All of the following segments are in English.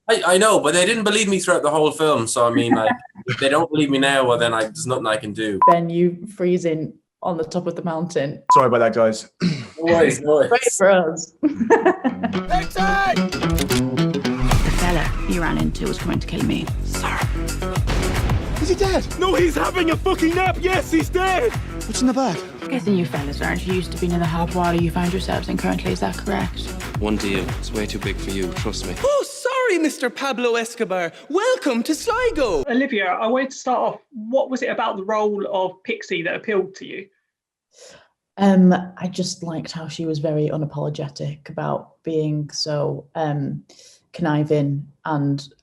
I know, but they didn't believe me throughout the whole film. So I mean, like, if they don't believe me now, well, then there's nothing I can do. Ben, you freezing on the top of the mountain. Sorry about that, guys. No worries, no worries. Great for us. The fella you ran into was coming to kill me. Sir. Is he dead? No, he's having a fucking nap. Yes, he's dead. What's in the bag? Guessing you fellas aren't used to being in the hot water you find yourselves in currently, is that correct? One deal. It's way too big for you, trust me. Oh, sorry, Mr. Pablo Escobar. Welcome to Sligo. Olivia, I wanted to start off. What was it about the role of Pixie that appealed to you? I just liked how she was very unapologetic about being so conniving and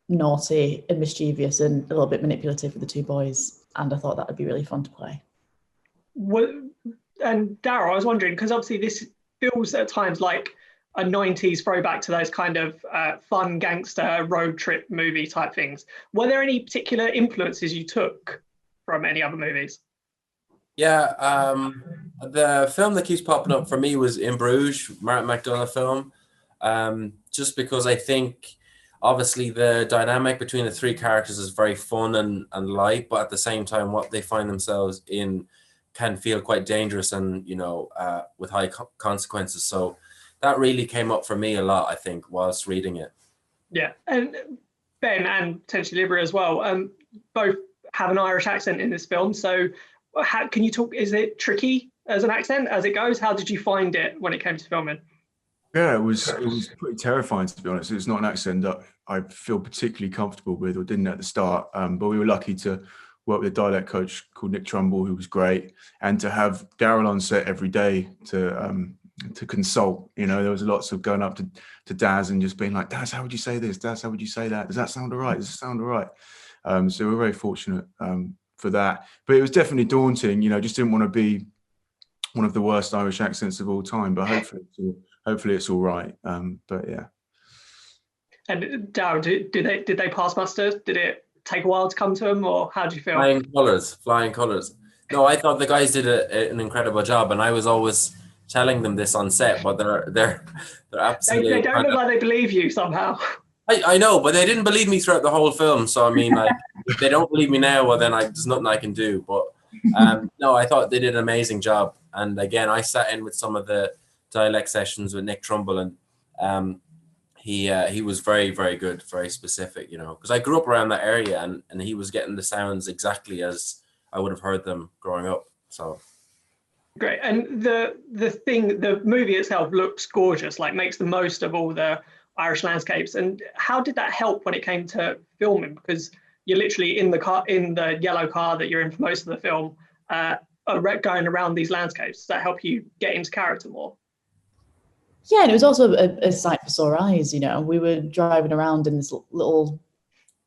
naughty and mischievous and a little bit manipulative with the two boys. And I thought that would be really fun to play. And Daryl, I was wondering, because obviously this feels at times like a 90s throwback to those kind of fun gangster road trip movie type things. Were there any particular influences you took from any other movies? Yeah, the film that keeps popping up for me was In Bruges, Martin McDonagh film. Just because I think obviously the dynamic between the three characters is very fun and light, but at the same time, what they find themselves in can feel quite dangerous and, with high consequences. So that really came up for me a lot, I think, whilst reading it. Yeah. And Ben and potentially Olivia as well, both have an Irish accent in this film. So can you talk, is it tricky as an accent as it goes? How did you find it when it came to filming? Yeah, it was pretty terrifying, to be honest. It's not an accent that I feel particularly comfortable with, or didn't at the start. But we were lucky to work with a dialect coach called Nick Trumbull, who was great, and to have Daryl on set every day to consult. There was lots of going up to Daz and just being like, Daz, how would you say this? Daz, how would you say that? Does that sound all right? Does it sound all right? So we're very fortunate for that. But it was definitely daunting. Just didn't want to be one of the worst Irish accents of all time. But hopefully it's all right. But yeah. And Daryl, did they pass muster? Did it take a while to come to them, or how do you feel? Flying colours. No, I thought the guys did an incredible job, and I was always telling them this on set, but they're absolutely. They don't look like they believe you somehow. I know, but they didn't believe me throughout the whole film. So I mean, like, if they don't believe me now, well, then there's nothing I can do. But no, I thought they did an amazing job. And again, I sat in with some of the dialect sessions with Nick Trumbull, and he was very, very good, very specific, because I grew up around that area, and he was getting the sounds exactly as I would have heard them growing up. So great. And the movie itself looks gorgeous, like makes the most of all the Irish landscapes. And how did that help when it came to filming? Because you're literally in the yellow car that you're in for most of the film, going around these landscapes. Does that help you get into character more? Yeah, and it was also a sight for sore eyes. We were driving around in this little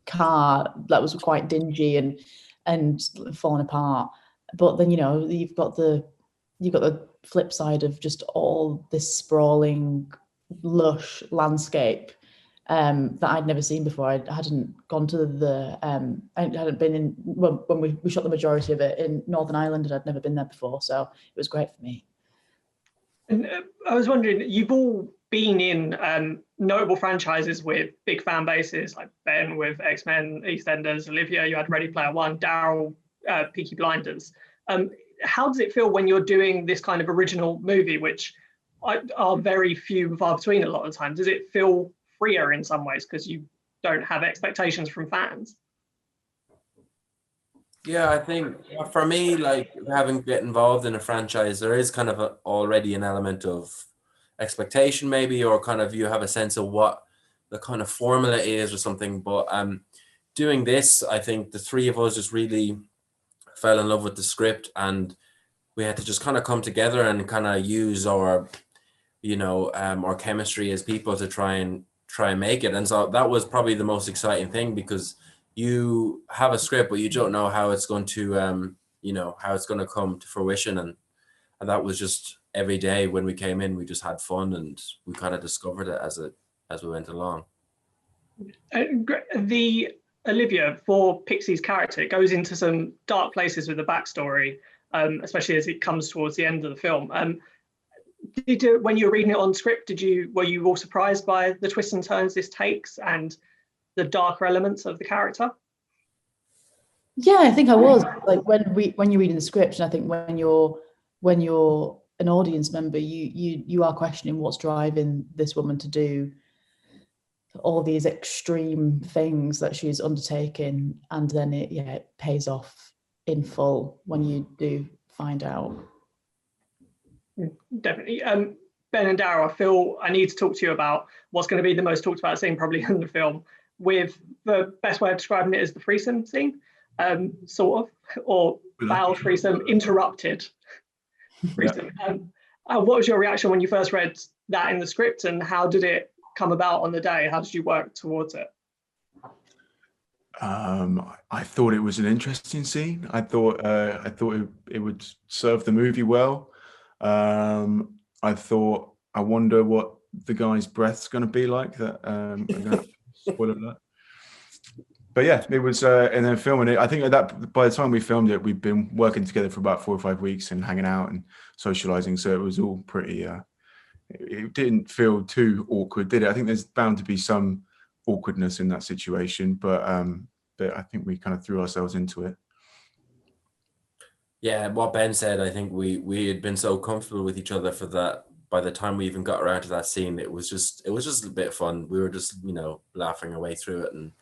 car that was quite dingy and falling apart. But then you've got the flip side of just all this sprawling, lush landscape that I'd never seen before. I hadn't gone to I hadn't been in when we shot the majority of it in Northern Ireland, and I'd never been there before, so it was great for me. And I was wondering, you've all been in notable franchises with big fan bases, like Ben with X-Men, EastEnders, Olivia, you had Ready Player One, Daryl, Peaky Blinders. How does it feel when you're doing this kind of original movie, which are very few and far between a lot of the time? Does it feel freer in some ways because you don't have expectations from fans? Yeah, I think for me, like, having get involved in a franchise, there is kind of already an element of expectation, maybe, or kind of you have a sense of what the kind of formula is or something. But doing this, I think the three of us just really fell in love with the script, and we had to just kind of come together and kind of use our, our chemistry as people to try and make it. And so that was probably the most exciting thing, because you have a script, but you don't know how it's going to, how it's going to come to fruition. And that was just every day when we came in, we just had fun, and we kind of discovered it as we went along. The Olivia, for Pixie's character, it goes into some dark places with the backstory, especially as it comes towards the end of the film. when you were reading it on script, were you all surprised by the twists and turns this takes and the darker elements of the character? Yeah, I think I was. Like when you're reading the script, and I think when you're an audience member, you are questioning what's driving this woman to do all these extreme things that she's undertaking, and then it pays off in full when you do find out. Definitely. Ben and Daryl, I feel I need to talk to you about what's going to be the most talked about scene probably in the film, with the best way of describing it is the threesome scene, sort of, or failed threesome, interrupted threesome. What was your reaction when you first read that in the script, and how did it come about on the day? How did you work towards it? I thought it was an interesting scene. I thought it would serve the movie well. I wonder what the guy's breath's going to be like. That I'm gonna spoil that. But yeah, it was, and then filming it. I think that by the time we filmed it, we'd been working together for about 4 or 5 weeks and hanging out and socializing. So it was all pretty. It didn't feel too awkward, did it? I think there's bound to be some awkwardness in that situation, but I think we kind of threw ourselves into it. Yeah, what Ben said, I think we had been so comfortable with each other for that. By the time we even got around to that scene, it was just a bit of fun. We were just, laughing our way through it, and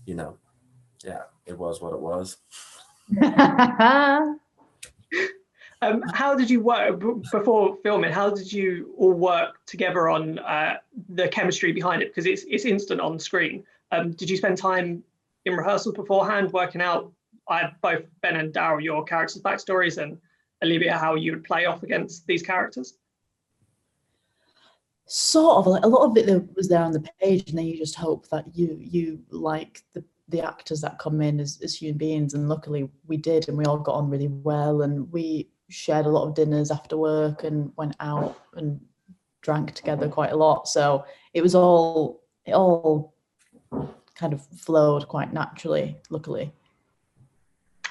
yeah, it was what it was. How did you work before filming? How did you all work together on the chemistry behind it? Because it's instant on screen. Did you spend time in rehearsals beforehand working out both Ben and Daryl, your characters' backstories, and Olivia, how you would play off against these characters? Sort of, like a lot of it was there on the page, and then you just hope that you like the actors that come in as human beings, and luckily we did, and we all got on really well, and we shared a lot of dinners after work and went out and drank together quite a lot. So it all kind of flowed quite naturally, luckily.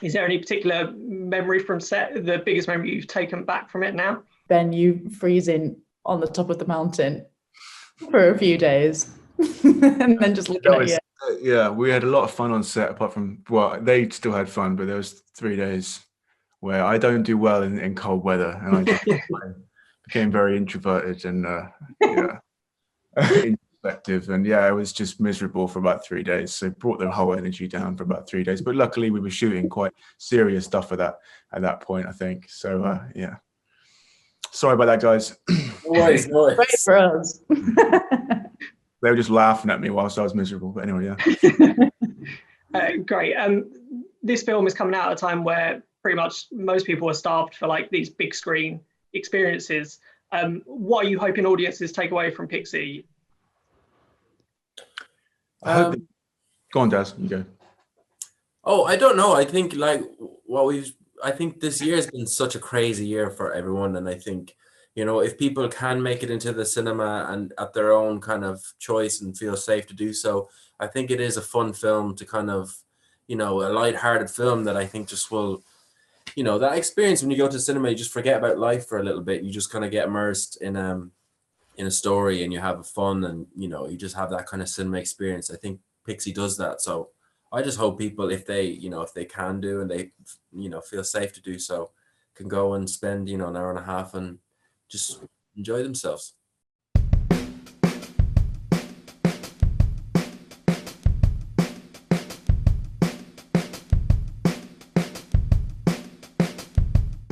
Is there any particular memory from set, the biggest memory you've taken back from it now? Ben, you freezing on the top of the mountain for a few days and then just looking at you. Yeah, we had a lot of fun on set, apart from, well, they still had fun, but there was 3 days where I don't do well in cold weather, and I just became very introverted and introspective, and yeah, I was just miserable for about 3 days. So it brought the whole energy down for about 3 days. But luckily, we were shooting quite serious stuff at that point, I think. So yeah. Sorry about that, guys. No worries. Great for us. They were just laughing at me whilst I was miserable. But anyway, yeah. Great. This film is coming out at a time where pretty much most people are starved for like these big screen experiences. What are you hoping audiences take away from Pixie? Go on, Daz. You go. Oh, I don't know. I think I think this year has been such a crazy year for everyone, and I think, if people can make it into the cinema and at their own kind of choice and feel safe to do so, I think it is a fun film to kind of, a lighthearted film that I think just will, that experience when you go to cinema, you just forget about life for a little bit. You just kind of get immersed in a story, and you have fun, and you just have that kind of cinema experience. I think Pixie does that. So I just hope people, if they can do, and they feel safe to do so, can go and spend an hour and a half and just enjoy themselves.